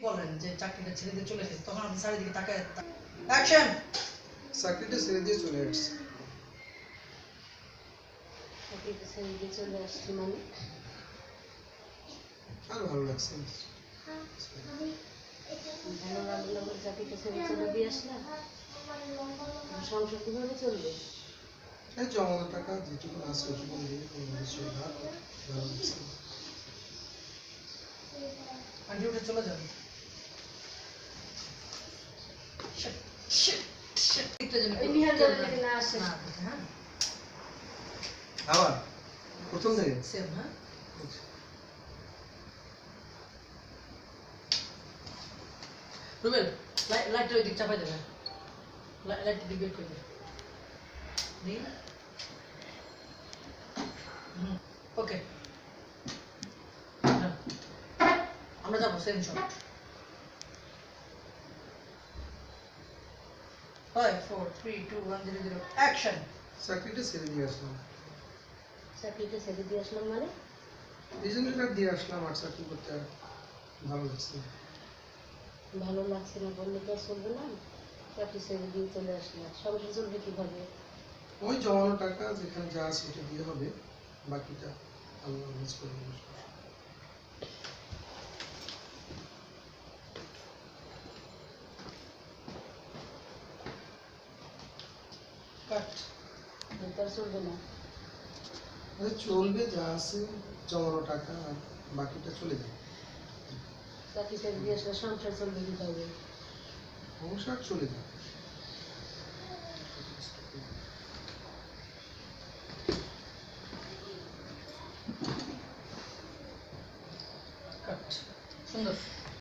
বলেন যে চাকরিটা ছেড়ে দিয়ে চলে এসেছে, তখন আপনি চারিদিকে তাকায় অ্যাকশন। চাকরিটা ছেড়ে দিয়ে চলে আসছি। চাকরিটা ছেড়ে দিয়ে চলে আসছি মানে আর ভালো লাগছে না। ভালো লাগলো বলে চাকরিটা ছেড়ে চলে দিয়ে আসলাম। সংসার কিভাবে চলবে? এই জমানো টাকা যেটুকু আছে ওটুকু দিয়ে কোনো কিছু ভালো লাগছে না। আন্টি উঠে চলে যান। না আসে না, হ্যাঁ আবার প্রথম থেকে সেম। হ্যাঁ রুবেল, লাইটটা ওই দিক চাপাই দেবে, লাইটটা দিক বের করে দেবে। ওকে, আমরা যাবো সেম শট। 5 4 3 2 1 0 0 অ্যাকশন। চাকরিটা ছেড়ে দিয়ে আসলাম। চাকরিটা ছেড়ে দিয়ে আসলাম মানে রিজনটা দিয়ে আসলাম, আর চাকরি করতে আর ভালো লাগছে না। ভালো লাগছে না বললে তো আর চলবে না। চাকরি ছেড়ে দিয়ে চলে আসলাম, সংসার চলবে কিভাবে? ওই জমানো টাকা যেখানে যা আছে ওটা দিয়ে হবে, বাকিটা আল্লাহ ম্যানেজ করে নেবে। কাট। তো আর চলবে না। চলবে যা আছে, জমানো টাকা আর বাকিটা চলে যাবে। চাকরি ছেড়ে দিয়ে আসলে সংসার চলবে কিভাবে? সংসার চলে যাবে।